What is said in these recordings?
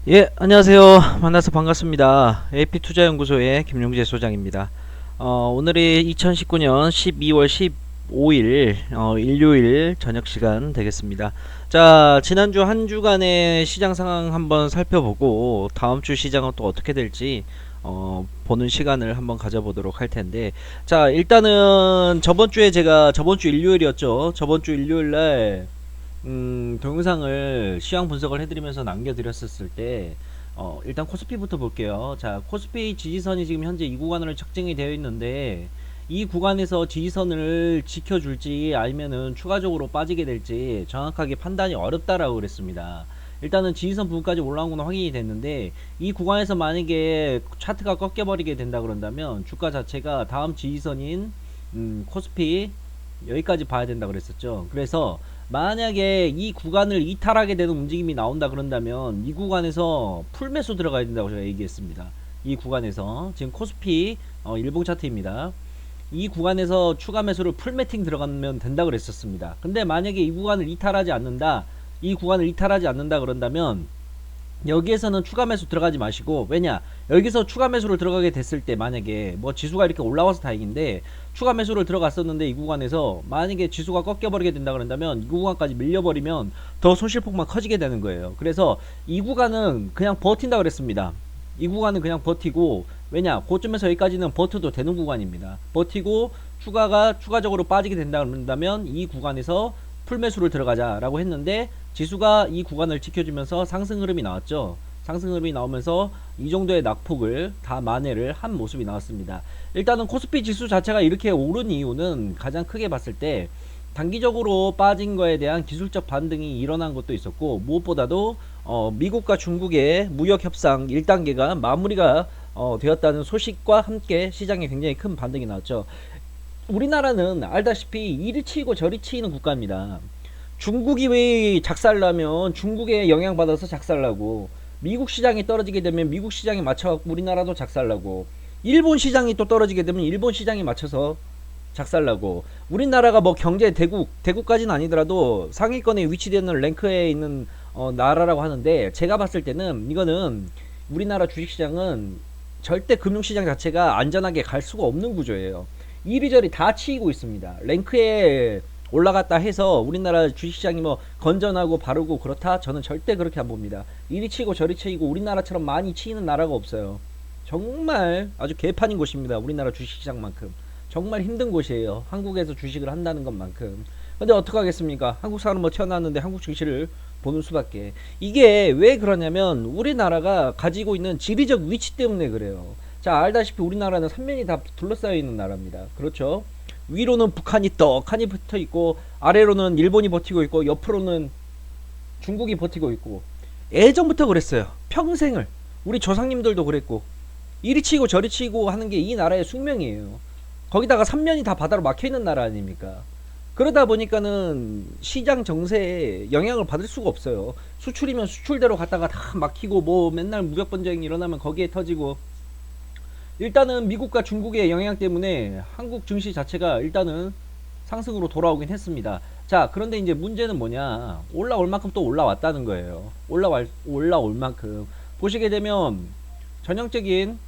예, 안녕하세요. 만나서 반갑습니다. AP투자연구소의 김용재 소장입니다. 오늘이 2019년 12월 15일 일요일 저녁 시간 되겠습니다. 자, 지난주 한 주간의 시장 상황 한번 살펴보고 다음 주 시장은 또 어떻게 될지 보는 시간을 한번 가져보도록 할 텐데, 자, 일단은 저번 주에 제가 저번 주 일요일이었죠. 저번 주 일요일 날 동영상을 시황 분석을 해드리면서 남겨드렸었을 때, 일단 코스피부터 볼게요. 자, 코스피 지지선이 지금 현재 이 구간으로 적정이 되어 있는데, 이 구간에서 지지선을 지켜줄지 아니면은 추가적으로 빠지게 될지 정확하게 판단이 어렵다라고 그랬습니다. 일단은 지지선 부분까지 올라온 건 확인이 됐는데, 이 구간에서 만약에 차트가 꺾여버리게 된다 그런다면 주가 자체가 다음 지지선인 코스피 여기까지 봐야 된다 그랬었죠. 그래서 만약에 이 구간을 이탈하게 되는 움직임이 나온다 그런다면 이 구간에서 풀매수 들어가야 된다고 제가 얘기했습니다. 이 구간에서 지금 코스피 일봉 차트입니다. 이 구간에서 추가 매수를 풀매팅 들어가면 된다 그랬었습니다. 근데 만약에 이 구간을 이탈하지 않는다, 이 구간을 이탈하지 않는다 그런다면 여기에서는 추가 매수 들어가지 마시고, 왜냐, 여기서 추가 매수를 들어가게 됐을 때 만약에 뭐 지수가 이렇게 올라와서 다행인데 추가 매수를 들어갔었는데 이 구간에서 만약에 지수가 꺾여버리게 된다 그런다면 이 구간까지 밀려버리면 더 손실폭만 커지게 되는 거예요. 그래서 이 구간은 그냥 버틴다 그랬습니다. 이 구간은 그냥 버티고, 왜냐, 고점에서 여기까지는 버텨도 되는 구간입니다. 버티고 추가적으로 빠지게 된다 그런다면 이 구간에서 풀매수를 들어가자 라고 했는데, 지수가 이 구간을 지켜주면서 상승 흐름이 나왔죠. 상승 흐름이 나오면서 이 정도의 낙폭을 다 만회를 한 모습이 나왔습니다. 일단은 코스피 지수 자체가 이렇게 오른 이유는 가장 크게 봤을 때 단기적으로 빠진 거에 대한 기술적 반등이 일어난 것도 있었고, 무엇보다도 미국과 중국의 무역 협상 1단계가 마무리가 되었다는 소식과 함께 시장에 굉장히 큰 반등이 나왔죠. 우리나라는 알다시피 이리 치이고 저리 치이는 국가입니다. 중국이 왜 작살나면 중국에 영향받아서 작살나고, 미국 시장이 떨어지게 되면 미국 시장에 맞춰갖고 우리나라도 작살나고, 일본 시장이 또 떨어지게 되면 일본 시장에 맞춰서 작살나고, 우리나라가 뭐 경제 대국까지는 아니더라도 상위권에 위치되는 랭크에 있는 나라라고 하는데, 제가 봤을 때는 이거는 우리나라 주식시장은 절대 금융시장 자체가 안전하게 갈 수가 없는 구조예요. 이리저리 다 치이고 있습니다. 랭크에 올라갔다 해서 우리나라 주식시장이 뭐 건전하고 바르고 그렇다? 저는 절대 그렇게 안 봅니다. 이리 치고 저리 치고 우리나라처럼 많이 치이는 나라가 없어요. 정말 아주 개판인 곳입니다. 우리나라 주식시장만큼. 정말 힘든 곳이에요. 한국에서 주식을 한다는 것만큼. 근데 어떡하겠습니까? 한국 사람 뭐 태어났는데 한국 증시를 보는 수밖에. 이게 왜 그러냐면 우리나라가 가지고 있는 지리적 위치 때문에 그래요. 자, 알다시피 우리나라는 삼면이 다 둘러싸여 있는 나라입니다. 그렇죠? 위로는 북한이 떡하니 붙어 있고, 아래로는 일본이 버티고 있고, 옆으로는 중국이 버티고 있고, 예전부터 그랬어요. 평생을. 우리 조상님들도 그랬고, 이리 치고 저리 치고 하는 게 이 나라의 숙명이에요. 거기다가 삼면이 다 바다로 막혀 있는 나라 아닙니까? 그러다 보니까는 시장 정세에 영향을 받을 수가 없어요. 수출이면 수출대로 갔다가 다 막히고, 뭐 맨날 무역 분쟁이 일어나면 거기에 터지고. 일단은 미국과 중국의 영향 때문에 한국 증시 자체가 일단은 상승으로 돌아오긴 했습니다. 자, 그런데 이제 문제는 뭐냐, 올라올 만큼 또 올라왔다는 거예요. 올라올 만큼 보시게 되면 전형적인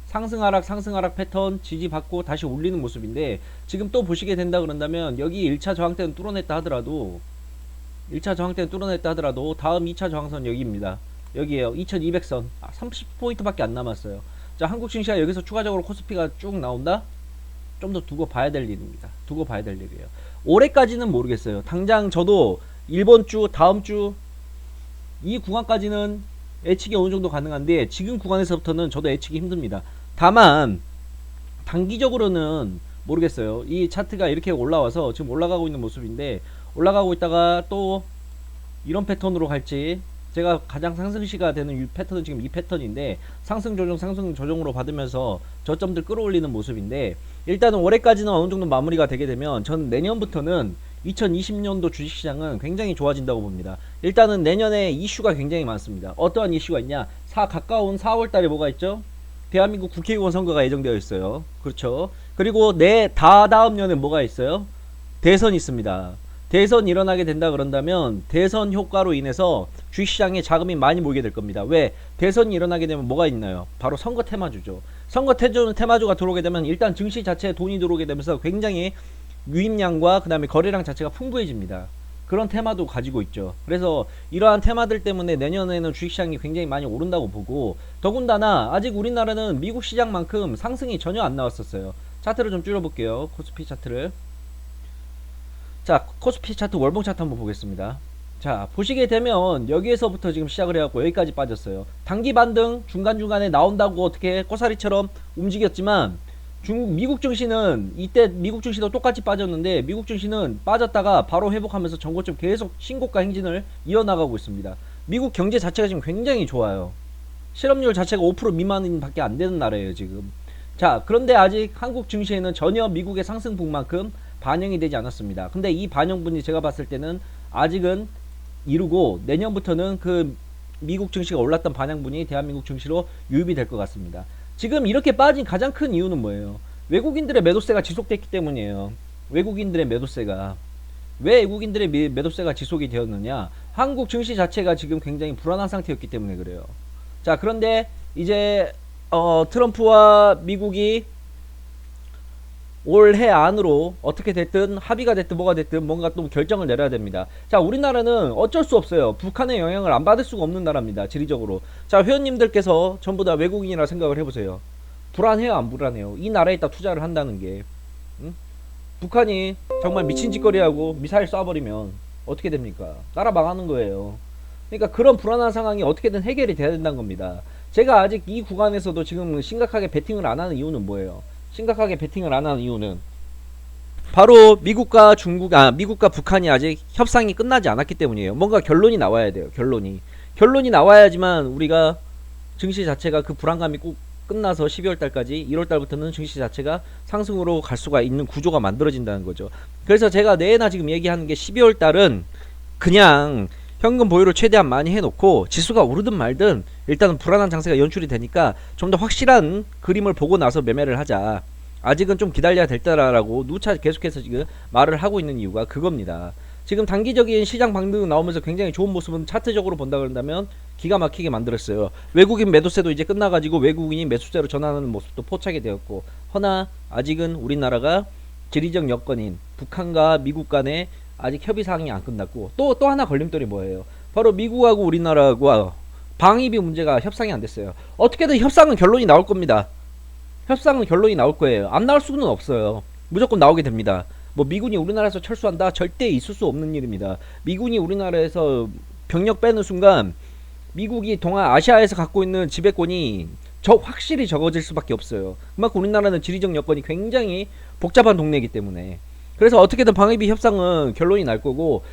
상승 하락 패턴 지지받고 다시 올리는 모습인데, 지금 또 보시게 된다 그런다면 여기 1차 저항대는 뚫어냈다 하더라도, 1차 저항대는 뚫어냈다 하더라도 다음 2차 저항선 여기입니다. 여기에요. 2200선 30포인트 밖에 안 남았어요. 자, 한국 증시가 여기서 추가적으로 코스피가 쭉 나온다? 좀 더 두고 봐야 될 일입니다. 두고 봐야 될 일이에요. 올해까지는 모르겠어요. 당장 저도 이번 주, 다음 주 이 구간까지는 예측이 어느 정도 가능한데, 지금 구간에서부터는 저도 예측이 힘듭니다. 다만 단기적으로는 모르겠어요. 이 차트가 이렇게 올라와서 지금 올라가고 있는 모습인데, 올라가고 있다가 또 이런 패턴으로 갈지, 제가 가장 상승시가 되는 이 패턴은 지금 이 패턴인데, 상승 조정으로 받으면서 저점들 끌어올리는 모습인데, 일단은 올해까지는 어느 정도 마무리가 되게 되면 전 내년부터는 2020년도 주식시장은 굉장히 좋아진다고 봅니다. 일단은 내년에 이슈가 굉장히 많습니다. 어떠한 이슈가 있냐, 가까운 4월달에 뭐가 있죠? 대한민국 국회의원 선거가 예정되어 있어요. 그렇죠? 그리고 다다음 년에 뭐가 있어요? 대선이 있습니다. 대선 일어나게 된다 그런다면 대선 효과로 인해서 주식시장에 자금이 많이 모이게 될 겁니다. 왜? 대선이 일어나게 되면 뭐가 있나요? 바로 선거 테마주죠. 선거 테마주가 들어오게 되면 일단 증시 자체에 돈이 들어오게 되면서 굉장히 유입량과 그 다음에 거래량 자체가 풍부해집니다. 그런 테마도 가지고 있죠. 그래서 이러한 테마들 때문에 내년에는 주식시장이 굉장히 많이 오른다고 보고, 더군다나 아직 우리나라는 미국 시장만큼 상승이 전혀 안 나왔었어요. 차트를 좀 줄여볼게요. 코스피 차트를. 자, 코스피 차트 월봉 차트 한번 보겠습니다. 자, 보시게 되면 여기에서부터 지금 시작을 해갖고 여기까지 빠졌어요. 단기 반등 중간중간에 나온다고 어떻게 꼬사리처럼 움직였지만 미국 증시는 이때 미국 증시도 똑같이 빠졌는데, 미국 증시는 빠졌다가 바로 회복하면서 전고점 계속 신고가 행진을 이어나가고 있습니다. 미국 경제 자체가 지금 굉장히 좋아요. 실업률 자체가 5% 미만밖에 안 되는 나라예요 지금. 자, 그런데 아직 한국 증시에는 전혀 미국의 상승폭만큼 반영이 되지 않았습니다. 근데 이 반영분이 제가 봤을 때는 아직은 이루고, 내년부터는 그 미국 증시가 올랐던 반영분이 대한민국 증시로 유입이 될 것 같습니다. 지금 이렇게 빠진 가장 큰 이유는 뭐예요? 외국인들의 매도세가 지속됐기 때문이에요. 외국인들의 매도세가. 왜 외국인들의 매도세가 지속이 되었느냐? 한국 증시 자체가 지금 굉장히 불안한 상태였기 때문에 그래요. 자, 그런데 이제 트럼프와 미국이 올해 안으로 어떻게 됐든 합의가 됐든 뭐가 됐든 뭔가 또 결정을 내려야 됩니다. 자, 우리나라는 어쩔 수 없어요. 북한의 영향을 안 받을 수가 없는 나라입니다. 지리적으로. 자, 회원님들께서 전부 다 외국인이라 생각을 해보세요. 불안해요, 안 불안해요? 이 나라에다 투자를 한다는 게. 응? 북한이 정말 미친 짓거리하고 미사일 쏴버리면 어떻게 됩니까? 나라 망하는 거예요. 그러니까 그런 불안한 상황이 어떻게든 해결이 돼야 된다는 겁니다. 제가 아직 이 구간에서도 지금 심각하게 베팅을 안 하는 이유는 뭐예요? 심각하게 베팅을 안 하는 이유는 바로 미국과 북한이 아직 협상이 끝나지 않았기 때문이에요. 뭔가 결론이 나와야 돼요. 결론이 나와야지만 우리가 증시 자체가 그 불안감이 꼭 끝나서 12월 달까지 1월 달부터는 증시 자체가 상승으로 갈 수가 있는 구조가 만들어진다는 거죠. 그래서 제가 내나 지금 얘기하는 게 12월 달은 그냥 현금 보유를 최대한 많이 해놓고 지수가 오르든 말든 일단은 불안한 장세가 연출이 되니까 좀 더 확실한 그림을 보고 나서 매매를 하자. 아직은 좀 기다려야 될 때라고 누차 계속해서 지금 말을 하고 있는 이유가 그겁니다. 지금 단기적인 시장 반등 나오면서 굉장히 좋은 모습은 차트적으로 본다 그런다면 기가 막히게 만들었어요. 외국인 매도세도 이제 끝나가지고 외국인이 매수세로 전환하는 모습도 포착이 되었고, 허나 아직은 우리나라가 지리적 여건인 북한과 미국 간의 아직 협의사항이 안 끝났고, 또 하나 걸림돌이 뭐예요? 바로 미국하고 우리나라하고 방위비 문제가 협상이 안 됐어요. 어떻게든 협상은 결론이 나올 겁니다. 협상은 결론이 나올 거예요. 안 나올 수는 없어요. 무조건 나오게 됩니다. 뭐 미군이 우리나라에서 철수한다? 절대 있을 수 없는 일입니다. 미군이 우리나라에서 병력 빼는 순간 미국이 동아시아에서 갖고 있는 지배권이 확실히 적어질 수밖에 없어요. 그만큼 우리나라는 지리적 여건이 굉장히 복잡한 동네이기 때문에. 그래서 어떻게든 방위비 협상은 결론이 날 거고,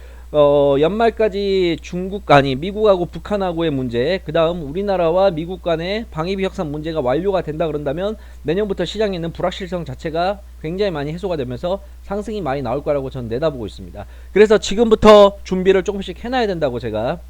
연말까지 미국하고 북한하고의 문제, 그 다음 우리나라와 미국 간의 방위비 협상 문제가 완료가 된다 그런다면 내년부터 시장에 있는 불확실성 자체가 굉장히 많이 해소가 되면서 상승이 많이 나올 거라고 저는 내다보고 있습니다. 그래서 지금부터 준비를 조금씩 해놔야 된다고 제가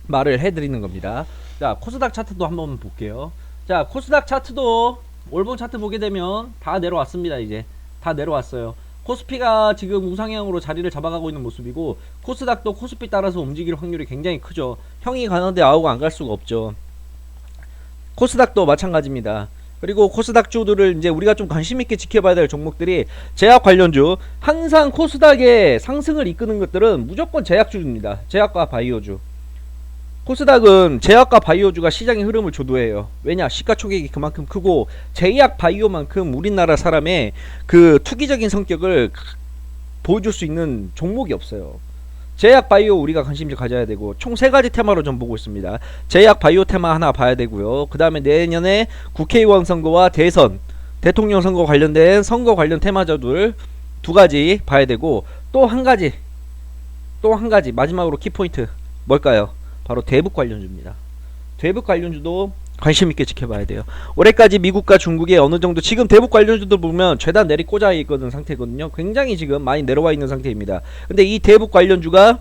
말을 해드리는 겁니다. 자, 코스닥 차트도 한번 볼게요. 자, 코스닥 차트도 월봉 차트 보게 되면 다 내려왔습니다. 이제 다 내려왔어요. 코스피가 지금 우상향으로 자리를 잡아가고 있는 모습이고, 코스닥도 코스피 따라서 움직일 확률이 굉장히 크죠. 형이 가는데 아우가 안 갈 수가 없죠. 코스닥도 마찬가지입니다. 그리고 코스닥 주들을 이제 우리가 좀 관심있게 지켜봐야 될 종목들이 제약 관련주. 항상 코스닥의 상승을 이끄는 것들은 무조건 제약주입니다. 제약과 바이오주. 코스닥은 제약과 바이오주가 시장의 흐름을 주도해요. 왜냐? 시가총액이 그만큼 크고, 제약 바이오만큼 우리나라 사람의 그 투기적인 성격을 보여줄 수 있는 종목이 없어요. 제약 바이오 우리가 관심을 가져야 되고, 총 3가지 테마로 전 보고 있습니다. 제약 바이오 테마 하나 봐야 되고요. 그 다음에 내년에 국회의원 선거와 대통령 선거 관련된 선거 관련 테마주들 2가지 봐야 되고, 또 한 가지 마지막으로 키포인트 뭘까요? 바로 대북 관련주입니다. 대북 관련주도 관심있게 지켜봐야 돼요. 올해까지 미국과 중국의 어느정도 지금 대북 관련주들 보면 죄다 내리 꽂아 있거든 상태거든요. 굉장히 지금 많이 내려와 있는 상태입니다. 근데 이 대북 관련주가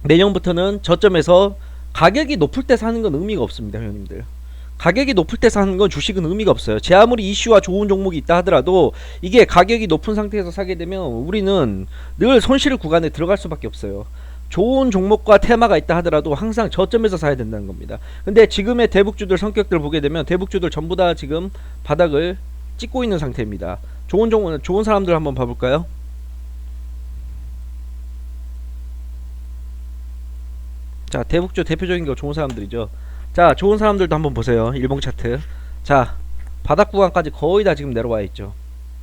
내년부터는 저점에서 가격이 높을 때 사는 건 의미가 없습니다, 회원님들. 가격이 높을 때 사는 건 주식은 의미가 없어요. 제 아무리 이슈와 좋은 종목이 있다 하더라도 이게 가격이 높은 상태에서 사게 되면 우리는 늘 손실 구간에 들어갈 수밖에 없어요. 좋은 종목과 테마가 있다 하더라도 항상 저점에서 사야 된다는 겁니다. 근데 지금의 대북주들 성격들 보게 되면 대북주들 전부 다 지금 바닥을 찍고 있는 상태입니다. 좋은 사람들 한번 봐볼까요? 자, 대북주 대표적인 거 좋은 사람들이죠. 자, 좋은 사람들도 한번 보세요. 일봉 차트. 자, 바닥 구간까지 거의 다 지금 내려와 있죠.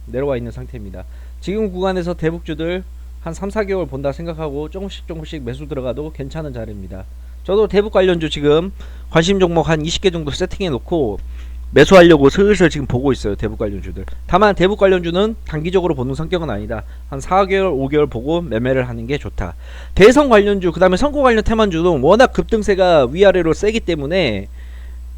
내려와 있는 상태입니다. 지금 구간에서 대북주들 한 3, 4개월 본다 생각하고 조금씩 매수 들어가도 괜찮은 자리입니다. 저도 대북 관련주 지금 관심 종목 한 20개 정도 세팅해 놓고 매수하려고 슬슬 지금 보고 있어요. 대북 관련주들. 다만 대북 관련주는 단기적으로 보는 성격은 아니다. 한 4개월 5개월 보고 매매를 하는 게 좋다. 대선 관련주 그 다음에 선거 관련 테마주는 워낙 급등세가 위아래로 세기 때문에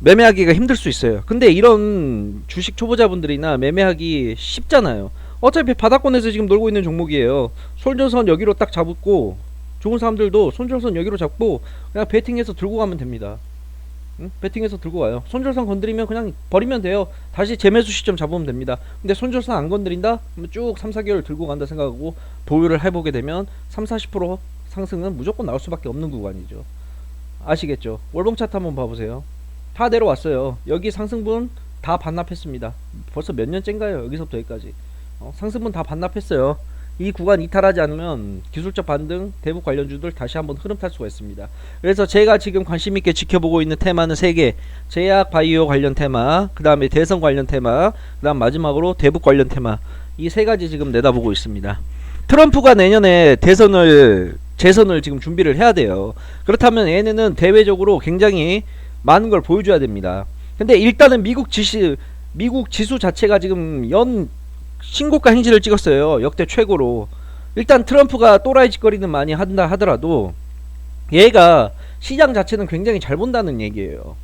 매매하기가 힘들 수 있어요. 근데 이런 주식 초보자분들이나 매매하기 쉽잖아요. 어차피 바닥권에서 지금 놀고 있는 종목이에요. 손절선 여기로 딱 잡고 좋은 사람들도 손절선 여기로 잡고 그냥 베팅해서 들고 가면 됩니다. 응? 베팅해서 들고 와요. 손절선 건드리면 그냥 버리면 돼요. 다시 재매수 시점 잡으면 됩니다. 근데 손절선 안 건드린다? 그러면 쭉 3, 4개월 들고 간다 생각하고 보유를 해보게 되면 3, 40% 상승은 무조건 나올 수밖에 없는 구간이죠. 아시겠죠? 월봉 차트 한번 봐보세요. 다 내려왔어요. 여기 상승분 다 반납했습니다. 벌써 몇 년째인가요? 여기서부터 여기까지 상승분 다 반납했어요. 이 구간 이탈하지 않으면 기술적 반등 대북 관련주들 다시 한번 흐름 탈 수가 있습니다. 그래서 제가 지금 관심있게 지켜보고 있는 테마는 3개. 제약 바이오 관련 테마, 그 다음에 대선 관련 테마, 그 다음 마지막으로 대북 관련 테마. 이 3가지 지금 내다보고 있습니다. 트럼프가 내년에 재선을 지금 준비를 해야 돼요. 그렇다면 얘네는 대외적으로 굉장히 많은 걸 보여줘야 됩니다. 근데 일단은 미국 지수 자체가 지금 연 신고가 행진을 찍었어요. 역대 최고로. 일단 트럼프가 또라이 짓거리는 많이 한다 하더라도 얘가 시장 자체는 굉장히 잘 본다는 얘기예요.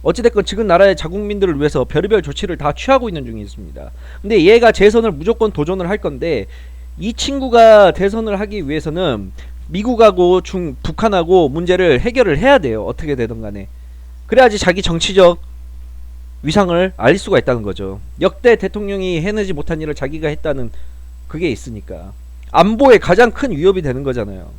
어찌됐건 지금 나라의 자국민들을 위해서 별의별 조치를 다 취하고 있는 중에 있습니다. 근데 얘가 재선을 무조건 도전을 할 건데 이 친구가 대선을 하기 위해서는 미국하고 북한하고 문제를 해결을 해야 돼요. 어떻게 되든 간에. 그래야지 자기 정치적 위상을 알릴 수가 있다는 거죠. 역대 대통령이 해내지 못한 일을 자기가 했다는 그게 있으니까. 안보에 가장 큰 위협이 되는 거잖아요.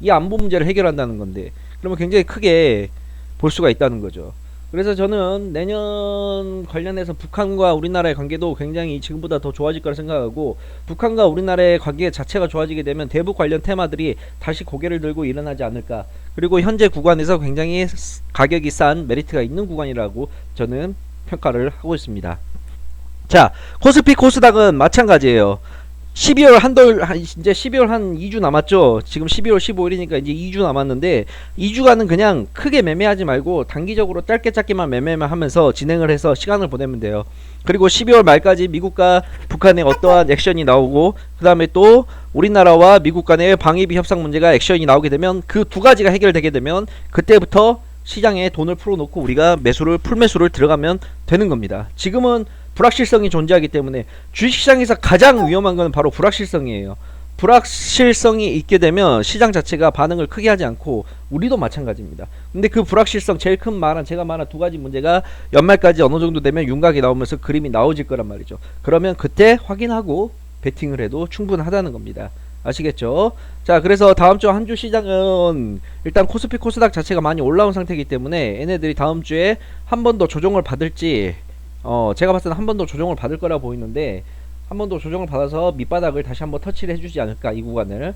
이 안보 문제를 해결한다는 건데 그러면 굉장히 크게 볼 수가 있다는 거죠. 그래서 저는 내년 관련해서 북한과 우리나라의 관계도 굉장히 지금보다 더 좋아질 거라 생각하고 북한과 우리나라의 관계 자체가 좋아지게 되면 대북 관련 테마들이 다시 고개를 들고 일어나지 않을까. 그리고 현재 구간에서 굉장히 가격이 싼 메리트가 있는 구간이라고 저는 평가를 하고 있습니다. 자, 코스피 코스닥은 마찬가지예요. 12월 이제 12월 한 2주 남았죠. 지금 12월 15일이니까 이제 2주 남았는데 2주간은 그냥 크게 매매하지 말고 단기적으로 짧게만 매매만 하면서 진행을 해서 시간을 보내면 돼요. 그리고 12월 말까지 미국과 북한의 어떠한 액션이 나오고 그 다음에 또 우리나라와 미국 간의 방위비 협상 문제가 액션이 나오게 되면 그 두 가지가 해결되게 되면 그때부터 시장에 돈을 풀어놓고 우리가 풀매수를 들어가면 되는 겁니다. 지금은 불확실성이 존재하기 때문에 주식시장에서 가장 위험한 건 바로 불확실성이에요. 불확실성이 있게 되면 시장 자체가 반응을 크게 하지 않고 우리도 마찬가지입니다. 근데 그 불확실성 제일 큰 제가 말한 두 가지 문제가 연말까지 어느 정도 되면 윤곽이 나오면서 그림이 나오질 거란 말이죠. 그러면 그때 확인하고 베팅을 해도 충분하다는 겁니다. 아시겠죠? 자, 그래서 다음 주 한 주 시장은 일단 코스피 코스닥 자체가 많이 올라온 상태이기 때문에 얘네들이 다음 주에 한 번 더 조정을 받을지 제가 봤을 때는 한 번 더 조정을 받을 거라 보이는데 한 번 더 조정을 받아서 밑바닥을 다시 한번 터치를 해주지 않을까. 이 구간을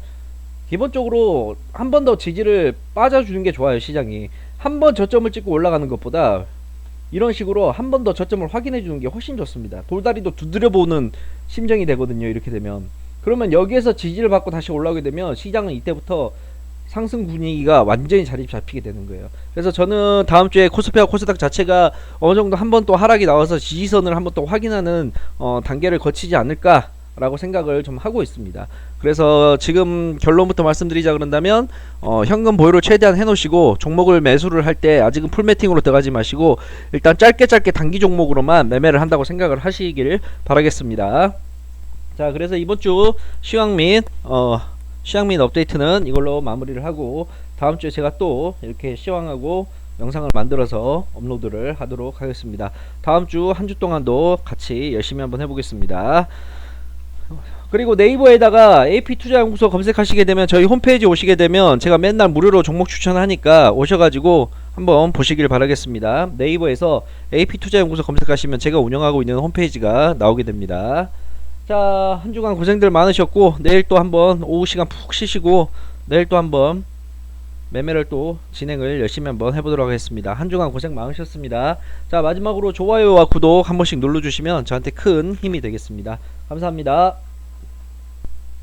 기본적으로 한 번 더 지지를 빠져주는 게 좋아요. 시장이 한 번 저점을 찍고 올라가는 것보다 이런 식으로 한 번 더 저점을 확인해 주는 게 훨씬 좋습니다. 돌다리도 두드려보는 심정이 되거든요. 이렇게 되면 그러면 여기에서 지지를 받고 다시 올라오게 되면 시장은 이때부터 상승 분위기가 완전히 자리 잡히게 되는 거예요. 그래서 저는 다음 주에 코스피와 코스닥 자체가 어느 정도 한 번 또 하락이 나와서 지지선을 한번 또 확인하는 단계를 거치지 않을까라고 생각을 좀 하고 있습니다. 그래서 지금 결론부터 말씀드리자 그런다면 현금 보유를 최대한 해놓으시고 종목을 매수를 할 때 아직은 풀매팅으로 들어가지 마시고 일단 짧게 단기 종목으로만 매매를 한다고 생각을 하시길 바라겠습니다. 자, 그래서 이번 주 시황 및 업데이트는 이걸로 마무리를 하고 다음 주에 제가 또 이렇게 시황하고 영상을 만들어서 업로드를 하도록 하겠습니다. 다음 주 한 주 동안도 같이 열심히 한번 해보겠습니다. 그리고 네이버에다가 AP투자연구소 검색하시게 되면 저희 홈페이지 오시게 되면 제가 맨날 무료로 종목 추천하니까 오셔가지고 한번 보시길 바라겠습니다. 네이버에서 AP투자연구소 검색하시면 제가 운영하고 있는 홈페이지가 나오게 됩니다. 자, 한 주간 고생들 많으셨고 내일 또 한번 오후 시간 푹 쉬시고 내일 또 한번 매매를 또 진행을 열심히 한번 해보도록 하겠습니다. 한 주간 고생 많으셨습니다. 자, 마지막으로 좋아요와 구독 한 번씩 눌러주시면 저한테 큰 힘이 되겠습니다. 감사합니다.